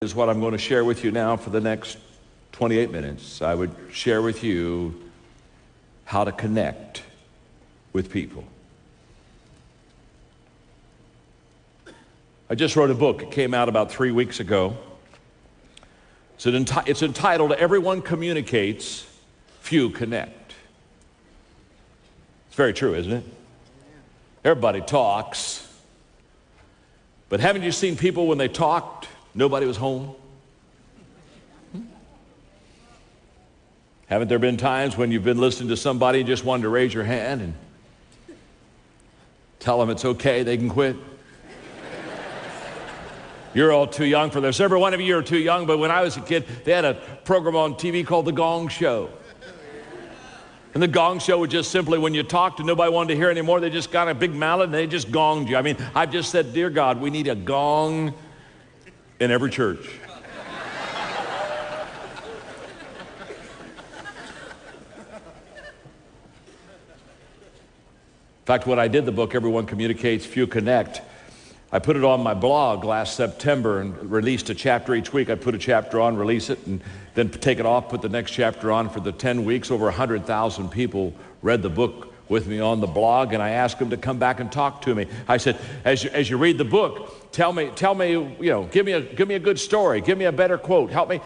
Is what I'm going to share with you now for the next 28 minutes. I would share with you how to connect with people. I just wrote a book. It came out about 3 weeks ago. It's entitled, Everyone Communicates, Few Connect. It's very true, isn't it? Everybody talks. But haven't you seen people when they talked, nobody was home? Haven't there been times when you've been listening to somebody and just wanted to raise your hand and tell them it's okay, they can quit? You're all too young for this. Every one of you are too young, but when I was a kid, they had a program on TV called The Gong Show. And the Gong Show was just simply when you talked and nobody wanted to hear anymore, they just got a big mallet and they just gonged you. I mean, I've just said, dear God, we need a gong in every church. In fact, when I did the book, Everyone Communicates, Few Connect, I put it on my blog last September and released a chapter each week. I put a chapter on, release it, and then take it off, put the next chapter on. For the 10 weeks, over 100,000 people read the book with me on the blog, and I asked them to come back and talk to me. I said, as you read the book, tell me, you know, give me a good story, give me a better quote, help me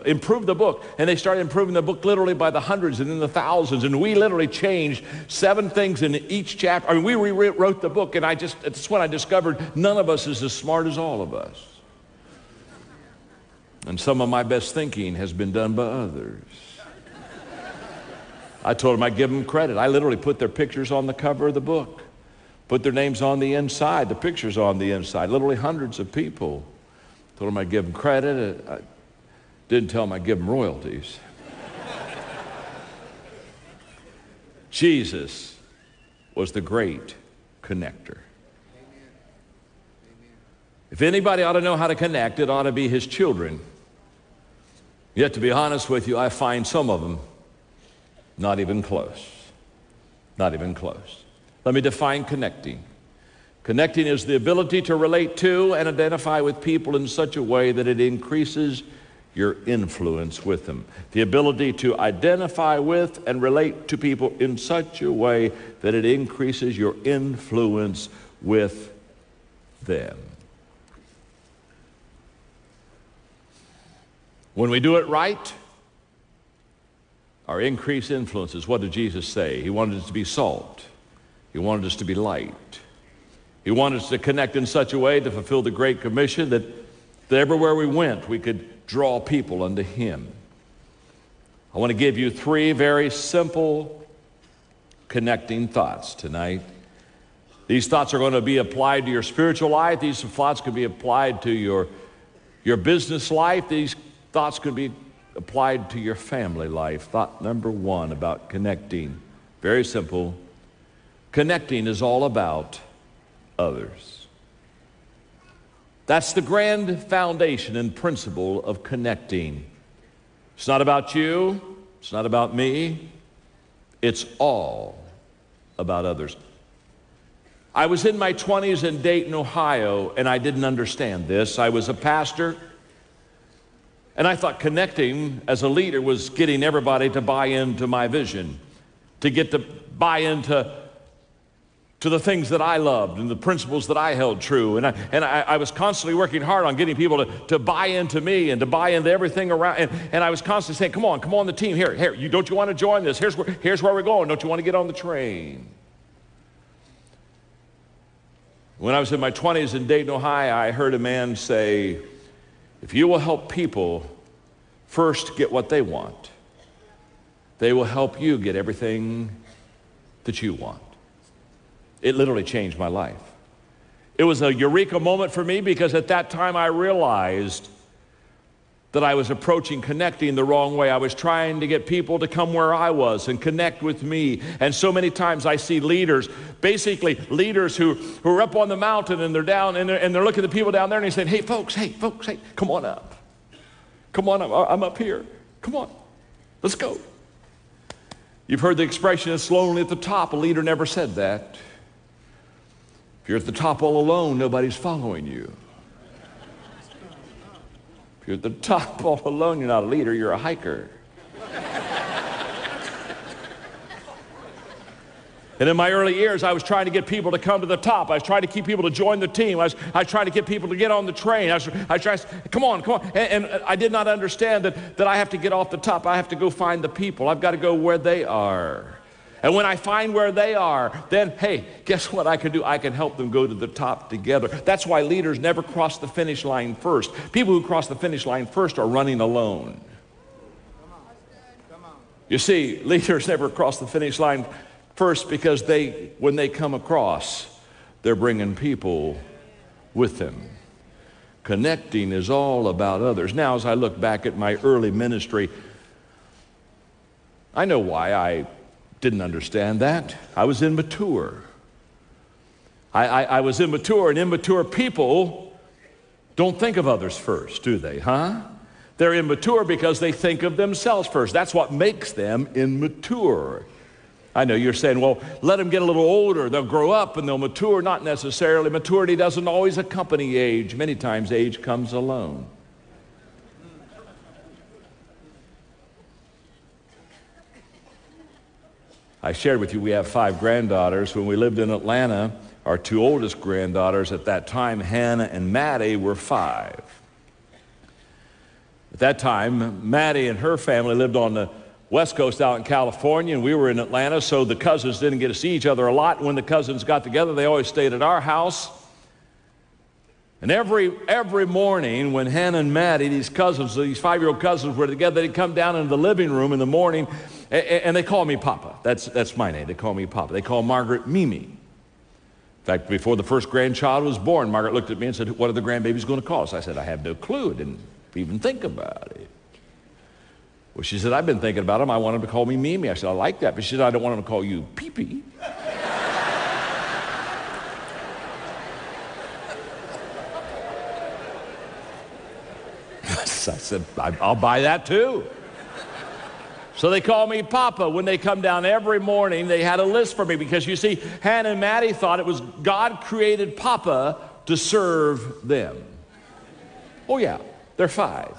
improve the book. And they started improving the book literally by the hundreds and then the thousands, and we literally changed 7 things in each chapter. I mean, we rewrote the book, and it's when I discovered none of us is as smart as all of us. And some of my best thinking has been done by others. I told them I'd give them credit. I literally put their pictures on the cover of the book, put their names on the inside, the pictures on the inside, literally hundreds of people. Told them I'd give them credit. I didn't tell them I'd give them royalties. Jesus was the great connector. If anybody ought to know how to connect, it ought to be his children. Yet to be honest with you, I find some of them not even close. Not even close. Let me define connecting. Connecting is the ability to relate to and identify with people in such a way that it increases your influence with them. The ability to identify with and relate to people in such a way that it increases your influence with them. When we do it right, our increased influences, what did Jesus say? He wanted us to be salt. He wanted us to be light. He wanted us to connect in such a way to fulfill the Great Commission that everywhere we went, we could draw people unto him. I want to give you 3 very simple connecting thoughts tonight. These thoughts are going to be applied to your spiritual life. These thoughts could be applied to your business life. These thoughts could be applied to your family life. Thought number 1 about connecting. Very simple. Connecting is all about others. That's the grand foundation and principle of connecting. It's not about you. It's not about me. It's all about others. I was in my 20s in Dayton, Ohio, and I didn't understand this. I was a pastor. And I thought connecting as a leader was getting everybody to buy into my vision, to get to buy into the things that I loved and the principles that I held true. And I was constantly working hard on getting people to buy into me and to buy into everything around. And I was constantly saying, come on the team, here, don't you want to join this? Here's where we're going. Don't you want to get on the train? When I was in my 20s in Dayton, Ohio, I heard a man say, if you will help people first get what they want, they will help you get everything that you want. It literally changed my life. It was a eureka moment for me because at that time I realized that I was approaching connecting the wrong way. I was trying to get people to come where I was and connect with me. And so many times I see leaders, basically leaders who are up on the mountain and they're down and they're looking at the people down there and they're saying, hey folks, come on up. Come on up, I'm up here. Come on, let's go. You've heard the expression, it's lonely at the top. A leader never said that. If you're at the top all alone, nobody's following you. If you're at the top all alone, you're not a leader, you're a hiker. And in my early years, I was trying to get people to come to the top. I was trying to keep people to join the team. I was trying to get people to get on the train. I was trying to, come on. And I did not understand that I have to get off the top. I have to go find the people. I've got to go where they are. And when I find where they are, then, hey, guess what I can do? I can help them go to the top together. That's why leaders never cross the finish line first. People who cross the finish line first are running alone. You see, leaders never cross the finish line first because when they come across, they're bringing people with them. Connecting is all about others. Now, as I look back at my early ministry, I know why I didn't understand that. I was immature. I was immature, and immature people don't think of others first, do they, huh? They're immature because they think of themselves first. That's what makes them immature. I know you're saying, well, let them get a little older. They'll grow up and they'll mature. Not necessarily. Maturity doesn't always accompany age. Many times age comes alone. I shared with you we have 5 granddaughters. When we lived in Atlanta, our 2 oldest granddaughters at that time, Hannah and Maddie, were 5. At that time, Maddie and her family lived on the West Coast out in California, and we were in Atlanta, so the cousins didn't get to see each other a lot. When the cousins got together, they always stayed at our house. And every morning when Hannah and Maddie, these cousins, these 5-year-old cousins were together, they'd come down into the living room in the morning, and they call me Papa. That's my name. They call me Papa. They call Margaret Mimi. In fact, before the first grandchild was born, Margaret looked at me and said, what are the grandbabies going to call us? I said, I have no clue. I didn't even think about it. Well, she said, I've been thinking about them. I want them to call me Mimi. I said, I like that. But she said, I don't want them to call you Pee-Pee. I said, I'll buy that too. So they call me Papa. When they come down every morning, they had a list for me because, you see, Hannah and Maddie thought it was God created Papa to serve them. Oh, yeah, they're 5.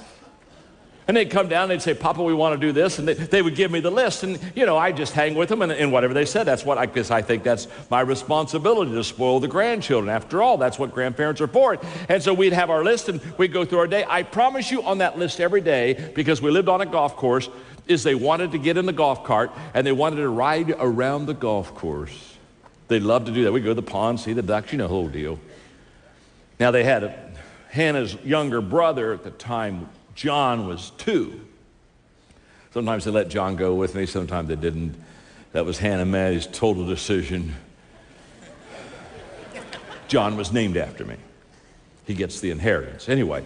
And they'd come down and they'd say, Papa, we want to do this. And they would give me the list. And, you know, I'd just hang with them and whatever they said. That's what I guess I think that's my responsibility to spoil the grandchildren. After all, that's what grandparents are for. And so we'd have our list and we'd go through our day. I promise you on that list every day, because we lived on a golf course, is they wanted to get in the golf cart and they wanted to ride around the golf course. They loved to do that. We'd go to the pond, see the ducks, you know, the whole deal. Now they had Hannah's younger brother at the time. John was 2. Sometimes they let John go with me, sometimes they didn't. That was Hannah and Maddie's total decision. John was named after me. He gets the inheritance. Anyway.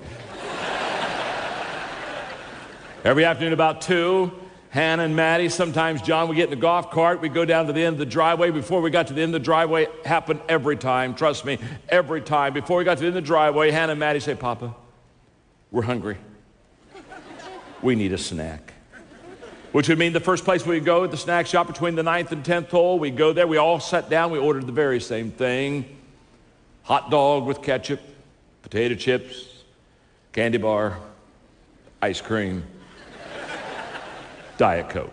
Every afternoon about 2, Hannah and Maddie, sometimes John would get in the golf cart. We'd go down to the end of the driveway. Before we got to the end of the driveway, it happened every time. Trust me, every time. Before we got to the end of the driveway, Hannah and Maddie say, Papa, we're hungry. We need a snack. Which would mean the first place we'd go at the snack shop between the 9th and 10th hole. We'd go there. We all sat down. We ordered the very same thing. Hot dog with ketchup, potato chips, candy bar, ice cream, Diet Coke.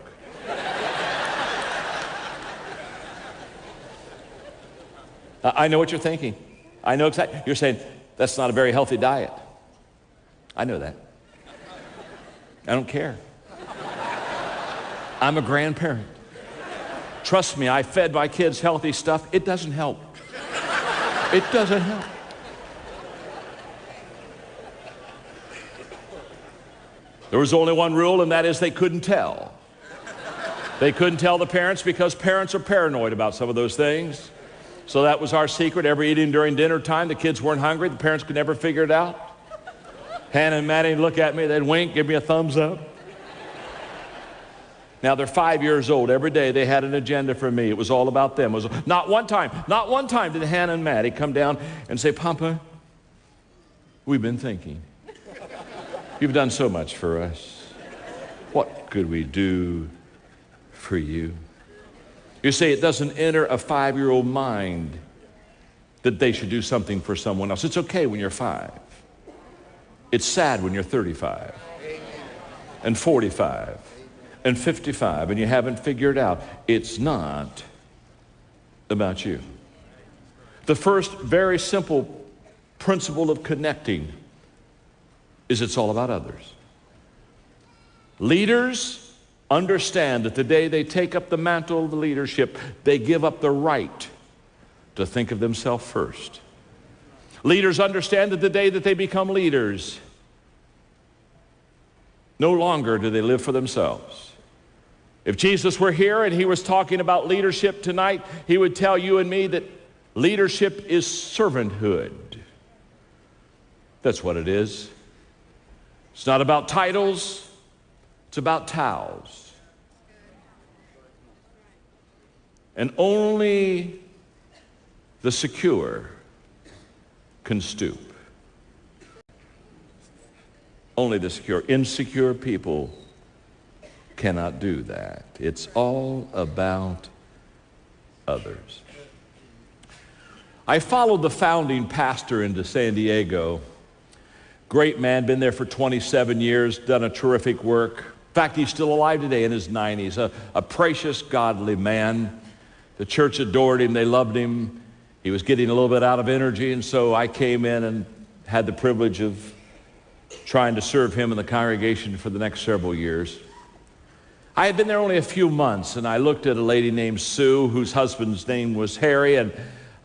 I know what you're thinking. I know exactly. You're saying, that's not a very healthy diet. I know that. I don't care. I'm a grandparent. Trust me, I fed my kids healthy stuff. It doesn't help. It doesn't help. There was only one rule, and that is they couldn't tell. They couldn't tell the parents because parents are paranoid about some of those things. So that was our secret. Every evening during dinner time, the kids weren't hungry. The parents could never figure it out. Hannah and Maddie would look at me, they'd wink, give me a thumbs up. Now they're 5 years old. Every day they had an agenda for me. It was all about them. It was not one time did Hannah and Maddie come down and say, Papa, we've been thinking. You've done so much for us. What could we do for you? You see, it doesn't enter a 5-year-old mind that they should do something for someone else. It's okay when you're 5. It's sad when you're 35 and 45 and 55 and you haven't figured out it's not about you. The first very simple principle of connecting is it's all about others. Leaders understand that the day they take up the mantle of leadership, they give up the right to think of themselves first. Leaders understand that the day that they become leaders, no longer do they live for themselves. If Jesus were here and he was talking about leadership tonight, he would tell you and me that leadership is servanthood. That's what it is. It's not about titles, it's about towels. And only the secure can stoop. Only the secure. Insecure people cannot do that. It's all about others. I followed the founding pastor into San Diego. Great man, been there for 27 years, done a terrific work. In fact, he's still alive today in his 90s, a precious, godly man. The church adored him, they loved him. He was getting a little bit out of energy, and so I came in and had the privilege of trying to serve him in the congregation for the next several years. I had been there only a few months, and I looked at a lady named Sue, whose husband's name was Harry, and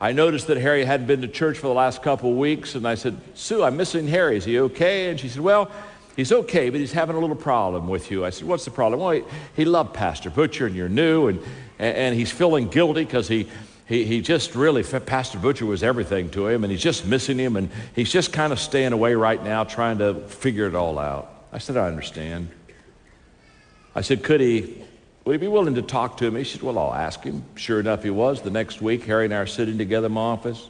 I noticed that Harry hadn't been to church for the last couple of weeks, and I said, Sue, I'm missing Harry. Is he okay? And she said, well, he's okay, but he's having a little problem with you. I said, what's the problem? Well, he loved Pastor Butcher, and you're new, and he's feeling guilty because he just really, Pastor Butcher was everything to him, and he's just missing him, and he's just kind of staying away right now, trying to figure it all out. I said, I understand. I said, would he be willing to talk to me? He said, well, I'll ask him. Sure enough, he was. The next week, Harry and I are sitting together in my office.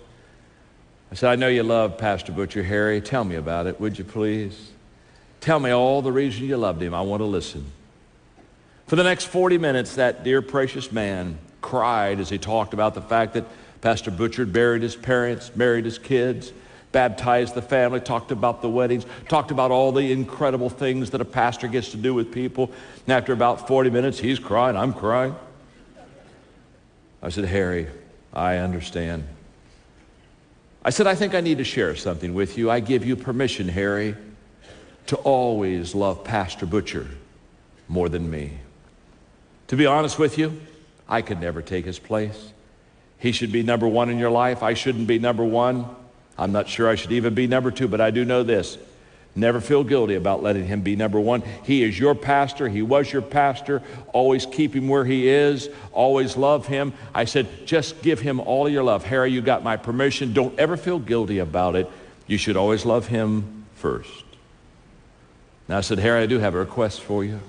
I said, I know you love Pastor Butcher, Harry. Tell me about it, would you please? Tell me all the reason you loved him. I want to listen. For the next 40 minutes, that dear, precious man cried as he talked about the fact that Pastor Butcher had buried his parents, married his kids, baptized the family, talked about the weddings, talked about all the incredible things that a pastor gets to do with people. And after about 40 minutes, he's crying, I'm crying. I said, Harry, I understand. I said, I think I need to share something with you. I give you permission, Harry, to always love Pastor Butcher more than me. To be honest with you, I could never take his place. He should be number one in your life. I shouldn't be number one. I'm not sure I should even be number two, but I do know this. Never feel guilty about letting him be number one. He is your pastor. He was your pastor. Always keep him where he is. Always love him. I said, just give him all of your love. Harry, you got my permission. Don't ever feel guilty about it. You should always love him first. Now I said, Harry, I do have a request for you.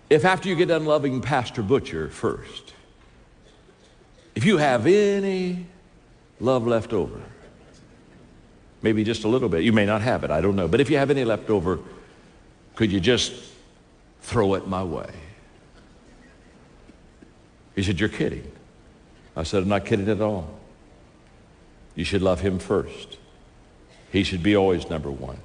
If after you get done loving Pastor Butcher first, if you have any love left over, maybe just a little bit, you may not have it, I don't know, but if you have any left over, could you just throw it my way? He said, you're kidding. I said, I'm not kidding at all. You should love him first. He should be always number one.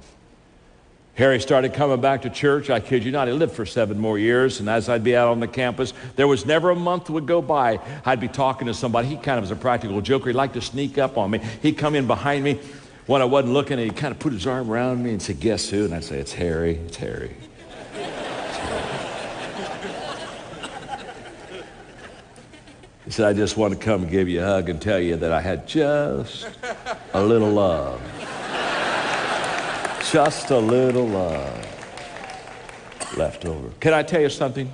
Harry started coming back to church. I kid you not, he lived for 7 more years, and as I'd be out on the campus, there was never a month that would go by I'd be talking to somebody. He kind of was a practical joker. He'd like to sneak up on me. He'd come in behind me when I wasn't looking, and he'd kind of put his arm around me and say, guess who? And I'd say, it's Harry, it's Harry. It's Harry. He said, I just want to come and give you a hug and tell you that I had just a little love. Just a little love left over. Can I tell you something?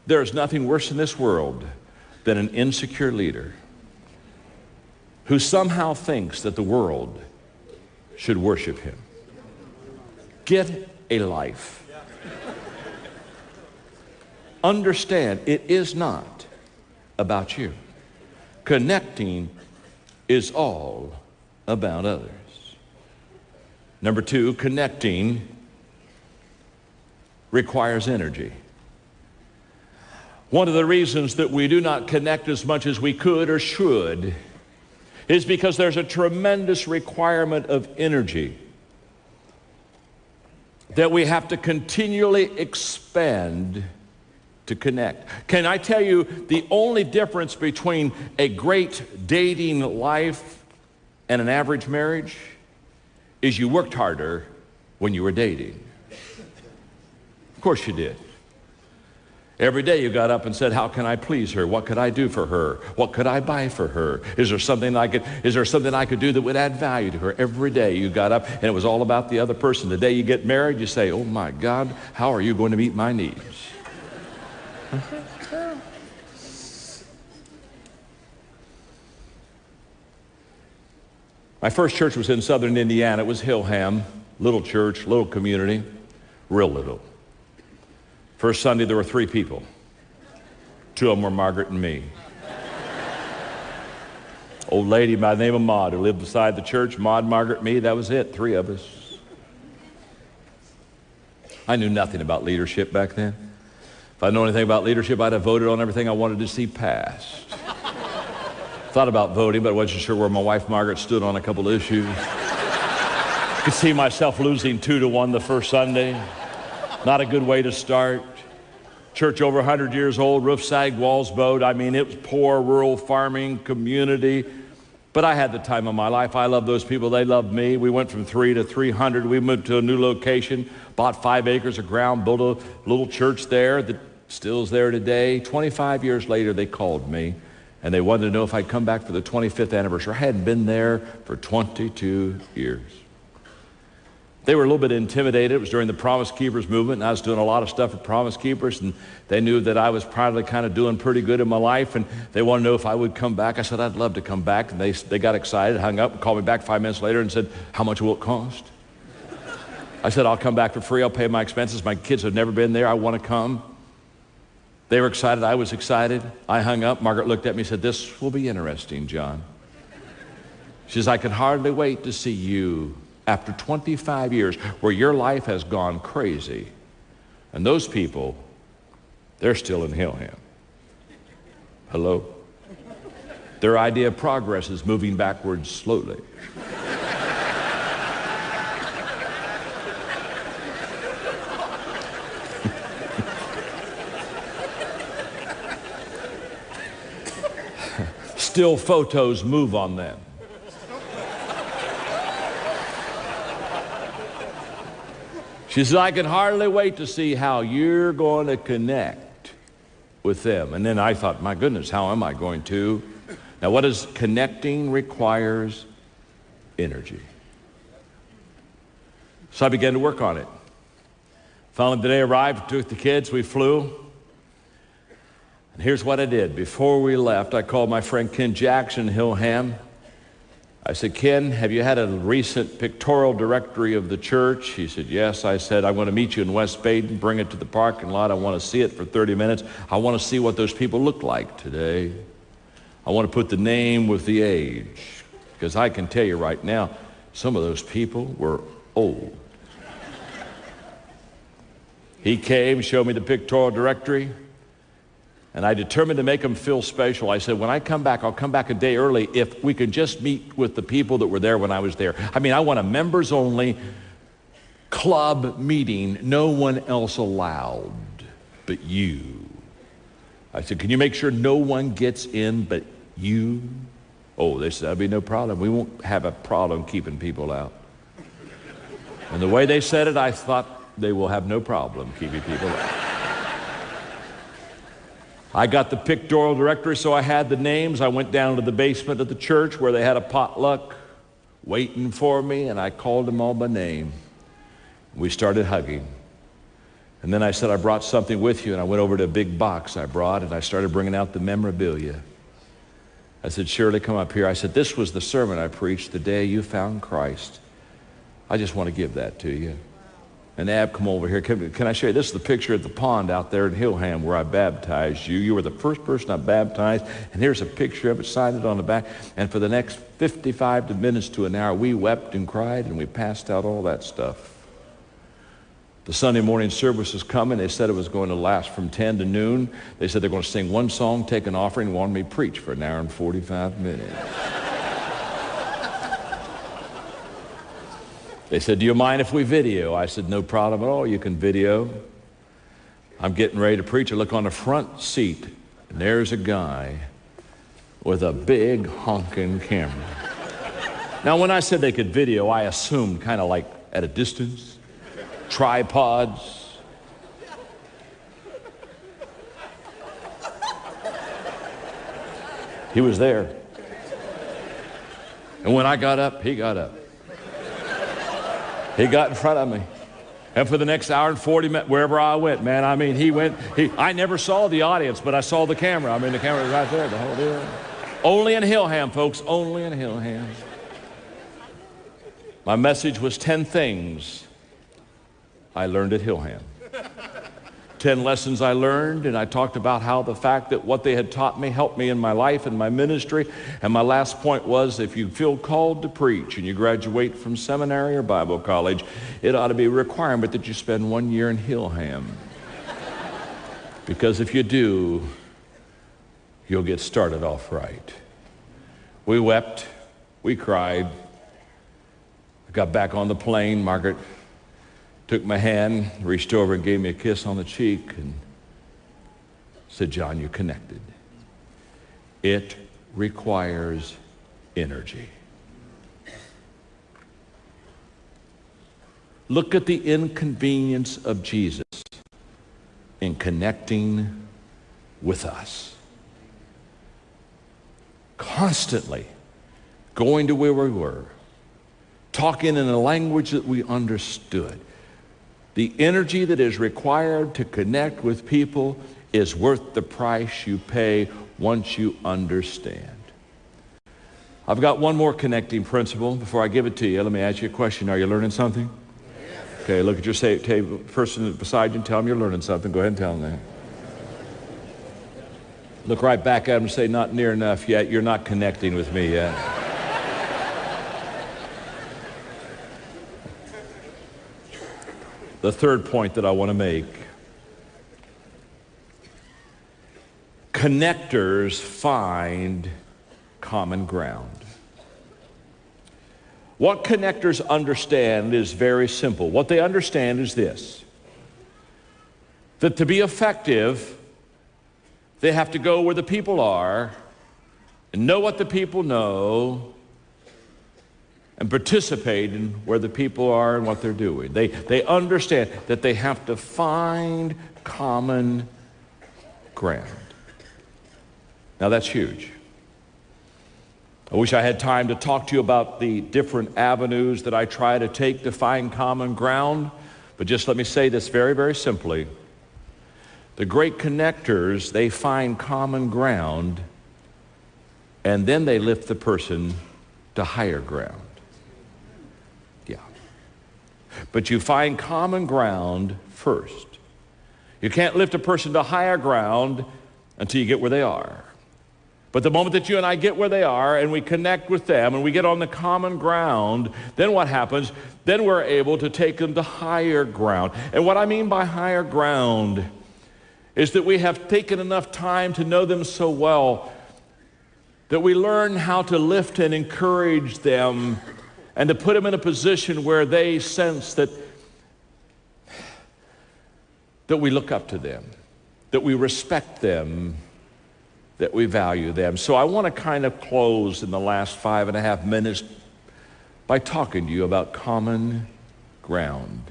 There is nothing worse in this world than an insecure leader who somehow thinks that the world should worship him. Get a life. Understand, it is not about you. Connecting is all about others. Number 2, connecting requires energy. One of the reasons that we do not connect as much as we could or should is because there's a tremendous requirement of energy that we have to continually expend to connect. Can I tell you the only difference between a great dating life and an average marriage is you worked harder when you were dating. Of course you did. Every day you got up and said, how can I please her? What could I do for her? What could I buy for her? Is there something I could do that would add value to her? Every day you got up and it was all about the other person. The day you get married, you say, oh my God, how are you going to meet my needs? My first church was in southern Indiana. It was Hillham, little church, little community, real little. First Sunday, there were 3 people. 2 of them were Margaret and me. Old lady by the name of Maud who lived beside the church, Maud, Margaret, me, that was it, 3 of us. I knew nothing about leadership back then. If I'd known anything about leadership, I'd have voted on everything I wanted to see passed. Thought about voting, but I wasn't sure where my wife Margaret stood on a couple of issues. Could see myself losing 2-1 the first Sunday. Not a good way to start. Church over 100 years old, roof sagged, walls bowed. I mean, it was poor, rural farming community. But I had the time of my life. I loved those people. They loved me. We went from 3 to 300. We moved to a new location, bought 5 acres of ground, built a little church there that still is there today. 25 years later, they called me, and they wanted to know if I'd come back for the 25th anniversary. I hadn't been there for 22 years. They were a little bit intimidated. It was during the Promise Keepers movement, and I was doing a lot of stuff for Promise Keepers, and they knew that I was probably kind of doing pretty good in my life, and they wanted to know if I would come back. I said, I'd love to come back, and they got excited, hung up, and called me back 5 minutes later and said, how much will it cost? I said, I'll come back for free. I'll pay my expenses. My kids have never been there. I want to come. They were excited. I was excited. I hung up. Margaret looked at me and said, this will be interesting, John. She says, I can hardly wait to see you after 25 years where your life has gone crazy. And those people, they're still in Hillham. Hello? Their idea of progress is moving backwards slowly. Still photos move on them. She said, I can hardly wait to see how you're going to connect with them. And then I thought, my goodness, how am I going to? Now, what is connecting requires energy. So I began to work on it. Finally, the day arrived, took the kids, we flew. And here's what I did. Before we left, I called my friend Ken Jackson in Hillham. I said, Ken, have you had a recent pictorial directory of the church? He said, yes. I said, I'm going to meet you in West Baden, bring it to the parking lot. I want to see it for 30 minutes. I want to see what those people look like today. I want to put the name with the age, because I can tell you right now, some of those people were old. He came, showed me the pictorial directory, and I determined to make them feel special. I said, when I come back, I'll come back a day early if we can just meet with the people that were there when I was there. I mean, I want a members-only club meeting, no one else allowed but you. I said, can you make sure no one gets in but you? Oh, they said, that'd be no problem. We won't have a problem keeping people out. And the way they said it, I thought they will have no problem keeping people out. I got the pictorial directory, so I had the names. I went down to the basement of the church where they had a potluck waiting for me, and I called them all by name. We started hugging. And then I said, I brought something with you, and I went over to a big box I brought, and I started bringing out the memorabilia. I said, Shirley, come up here. I said, this was the sermon I preached the day you found Christ. I just want to give that to you. And Ab, come over here. Can I show you? This is the picture of the pond out there in Hillham where I baptized you. You were the first person I baptized. And here's a picture of it, signed it on the back. And for the next 55 minutes to an hour, we wept and cried and we passed out all that stuff. The Sunday morning service was coming. They said it was going to last from 10 to noon. They said they're going to sing one song, take an offering, and wanted me to preach for an hour and 45 minutes. They said, do you mind if we video? I said, no problem at all, you can video. I'm getting ready to preach. I look on the front seat, and there's a guy with a big honking camera. Now, when I said they could video, I assumed kind of like at a distance, tripods. He was there. And when I got up, he got up. He got in front of me. And for the next hour and 40 minutes, wherever I went, man, I mean, I never saw the audience, but I saw the camera. I mean, the camera was right there the whole deal. Only in Hillham, folks, only in Hillham. My message was 10 things I learned at Hillham. 10 lessons I learned, and I talked about how the fact that what they had taught me helped me in my life and my ministry. And my last point was, if you feel called to preach and you graduate from seminary or Bible college, it ought to be a requirement that you spend 1 year in Hillham. Because if you do, you'll get started off right. We wept, we cried. I got back on the plane. Margaret took my hand, reached over and gave me a kiss on the cheek and said, John, you connected. It requires energy. Look at the inconvenience of Jesus in connecting with us. Constantly going to where we were, talking in a language that we understood. The energy that is required to connect with people is worth the price you pay once you understand. I've got one more connecting principle. Before I give it to you, let me ask you a question. Are you learning something? Yes. Okay, look at your person beside you and tell them you're learning something. Go ahead and tell them that. Look right back at them and say, not near enough yet. You're not connecting with me yet. The third point that I want to make. Connectors find common ground. What connectors understand is very simple. What they understand is this: that to be effective, they have to go where the people are and know what the people know and participate in where the people are and what they're doing. They understand that they have to find common ground. Now that's huge. I wish I had time to talk to you about the different avenues that I try to take to find common ground, but just let me say this very, very simply. The great connectors, they find common ground, and then they lift the person to higher ground. Yeah. But you find common ground first. You can't lift a person to higher ground until you get where they are. But the moment that you and I get where they are and we connect with them and we get on the common ground, then what happens? Then we're able to take them to higher ground. And what I mean by higher ground is that we have taken enough time to know them so well that we learn how to lift and encourage them and to put them in a position where they sense that we look up to them, that we respect them, that we value them. So I want to kind of close in the last 5.5 minutes by talking to you about common ground.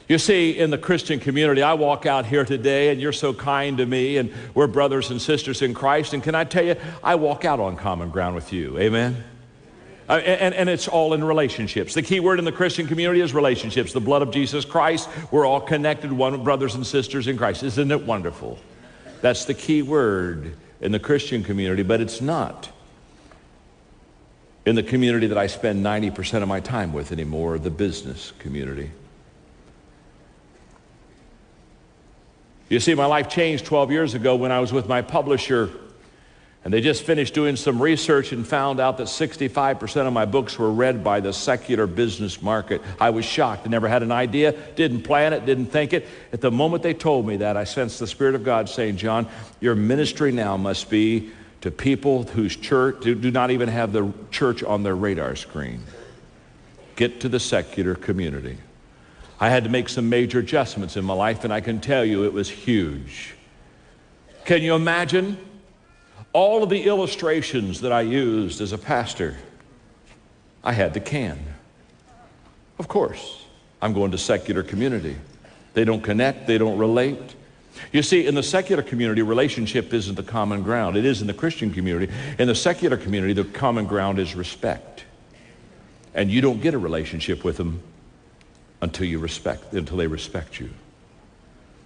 You see, in the Christian community, I walk out here today and you're so kind to me and we're brothers and sisters in Christ, and can I tell you, I walk out on common ground with you. Amen? And it's all in relationships. The key word in the Christian community is relationships. The blood of Jesus Christ, we're all connected, one brothers and sisters in Christ. Isn't it wonderful? That's the key word in the Christian community, but it's not in the community that I spend 90% of my time with anymore, the business community. You see, my life changed 12 years ago when I was with my publisher, and they just finished doing some research and found out that 65% of my books were read by the secular business market. I was shocked. I never had an idea, didn't plan it, didn't think it. At the moment they told me that, I sensed the Spirit of God saying, John, your ministry now must be to people whose church do not even have the church on their radar screen. get to the secular community. I had to make some major adjustments in my life, and I can tell you it was huge. Can you imagine all of the illustrations that I used as a pastor? I had to can. Of course, I'm going to secular community. They don't connect, they don't relate. You see, in the secular community, relationship isn't the common ground. It is in the Christian community. In the secular community, the common ground is respect. And you don't get a relationship with them until they respect you.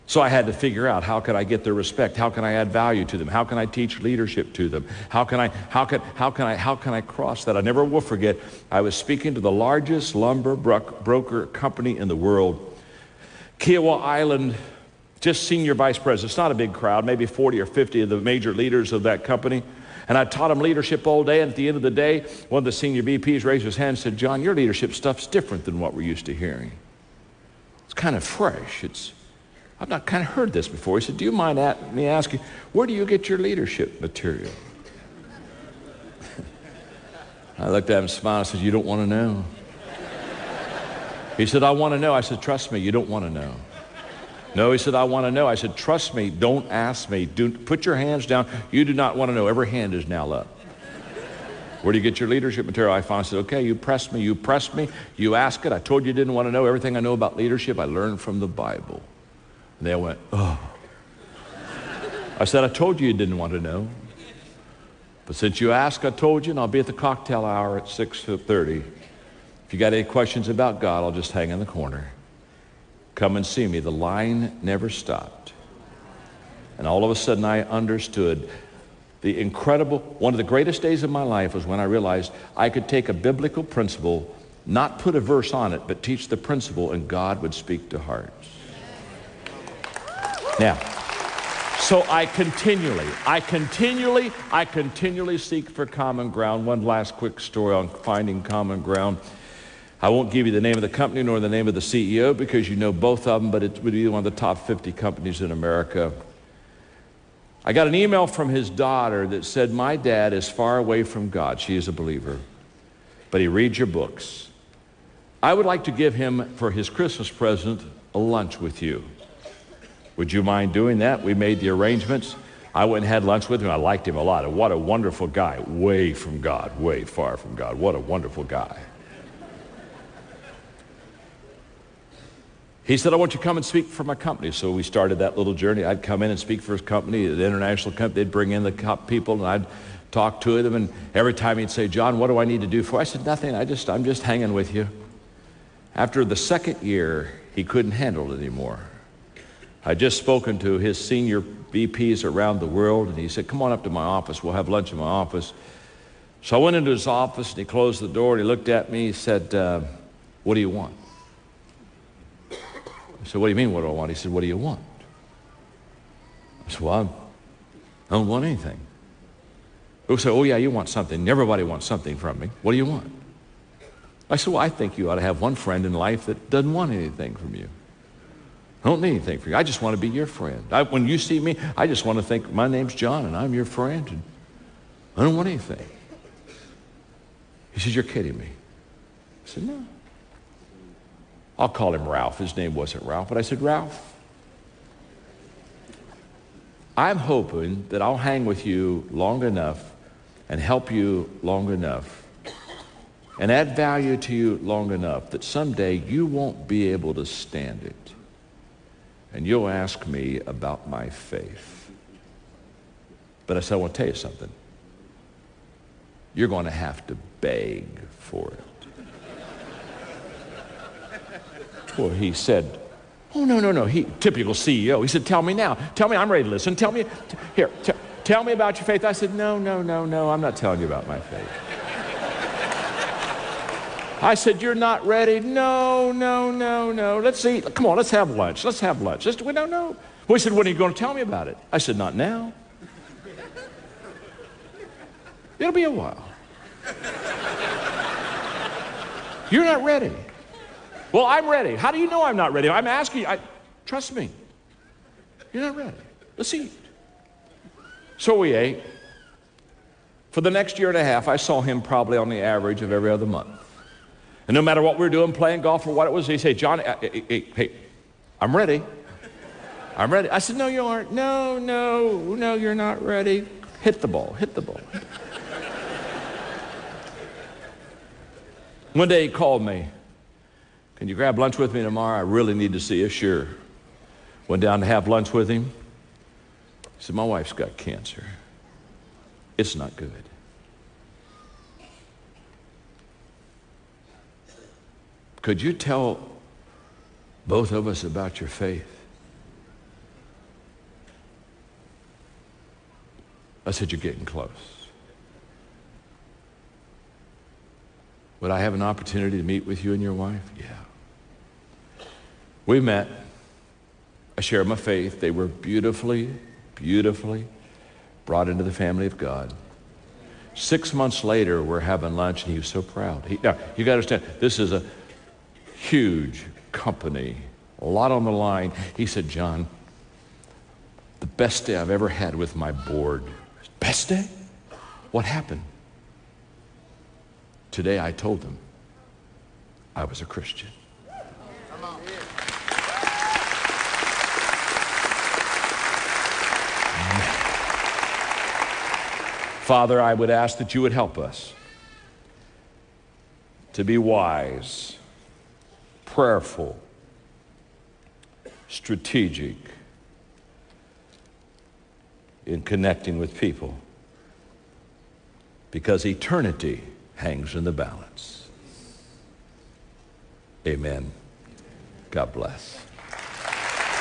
So I had to figure out, how can I get their respect? How can I add value to them? How can I teach leadership to them? How can I cross that? I never will forget, I was speaking to the largest lumber broker company in the world, Kiowa Island, just senior vice president. It's not a big crowd, maybe 40 or 50 of the major leaders of that company. And I taught them leadership all day, and at the end of the day, one of the senior VPs raised his hand and said, "John, your leadership stuff's different than what we're used to hearing. It's kind of fresh. I've not kind of heard this before." He said, "Do you mind me asking, where do you get your leadership material?" I looked at him and smiled and said, "You don't want to know." He said, "I want to know." I said, "Trust me, you don't want to know." "No," he said, "I want to know." I said, "Trust me, don't ask me. Put your hands down. You do not want to know." Every hand is now up. "Where do you get your leadership material?" I finally said, "Okay, you pressed me, you ask it. I told you didn't want to know. Everything I know about leadership, I learned from the Bible." And they all went, "Oh." I said, "I told you didn't want to know. But since you asked, I told you, and I'll be at the cocktail hour at 6:30. If you got any questions about God, I'll just hang in the corner. Come and see me." The line never stopped. And all of a sudden I understood one of the greatest days of my life was when I realized I could take a biblical principle, not put a verse on it, but teach the principle, and God would speak to hearts. Now, so I continually seek for common ground. One last quick story on finding common ground. I won't give you the name of the company nor the name of the CEO because you know both of them, but it would be one of the top 50 companies in America. I got an email from his daughter that said, "My dad is far away from God." She is a believer, but he reads your books. "I would like to give him, for his Christmas present, a lunch with you. Would you mind doing that?" We made the arrangements. I went and had lunch with him. I liked him a lot. What a wonderful guy. Way from God, way far from God. What a wonderful guy. He said, "I want you to come and speak for my company." So we started that little journey. I'd come in and speak for his company, the international company. They'd bring in the people, and I'd talk to them. And every time he'd say, "John, what do I need to do for?" I said, "Nothing. I'm just hanging with you." After the second year, he couldn't handle it anymore. I'd just spoken to his senior VPs around the world, and he said, "Come on up to my office. We'll have lunch in my office." So I went into his office, and he closed the door, and he looked at me. He said, "What do you want?" I said, "What do you mean, what do I want?" He said, "What do you want?" I said, "Well, I don't want anything." He said, "Oh yeah, you want something. Everybody wants something from me. What do you want?" I said, "Well, I think you ought to have one friend in life that doesn't want anything from you. I don't need anything from you. I just want to be your friend. When you see me, I just want to think, my name's John and I'm your friend, and I don't want anything." He said, "You're kidding me." I said, "No." I'll call him Ralph. His name wasn't Ralph, but I said, "Ralph, I'm hoping that I'll hang with you long enough and help you long enough and add value to you long enough that someday you won't be able to stand it. And you'll ask me about my faith. But I said, I want to tell you something. You're going to have to beg for it." Well, he said, "Oh, no. Typical CEO. He said, "Tell me now. Tell me, I'm ready to listen. Tell me, here, tell me about your faith." I said, No, I'm not telling you about my faith." I said, "You're not ready?" No. Let's eat. Come on, let's have lunch. No. Well, he said, "When are you going to tell me about it?" I said, "Not now. It'll be a while." "You're not ready." "Well, I'm ready." "How do you know I'm not ready?" "I'm asking you. Trust me. You're not ready. Let's eat." So we ate. For the next year and a half, I saw him probably on the average of every other month. And no matter what we were doing, playing golf or what it was, he'd say, John, hey, I'm ready. I'm ready. I said, no, you aren't. No, you're not ready. Hit the ball. One day he called me. Can you grab lunch with me tomorrow? I really need to see you. Sure. Went down to have lunch with him. He said, my wife's got cancer. It's not good. Could you tell both of us about your faith? I said, you're getting close. Would I have an opportunity to meet with you and your wife? Yeah. We met. I shared my faith. They were beautifully brought into the family of God. 6 months later, we're having lunch, and he was so proud. Now, you got to understand, this is a huge company, a lot on the line. He said, John, the best day I've ever had with my board. Best day? What happened? Today I told them I was a Christian. Father, I would ask that you would help us to be wise, prayerful, strategic in connecting with people, because eternity hangs in the balance. Amen. God bless.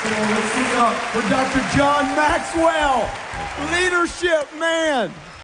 Let's give it up for Dr. John Maxwell, leadership man.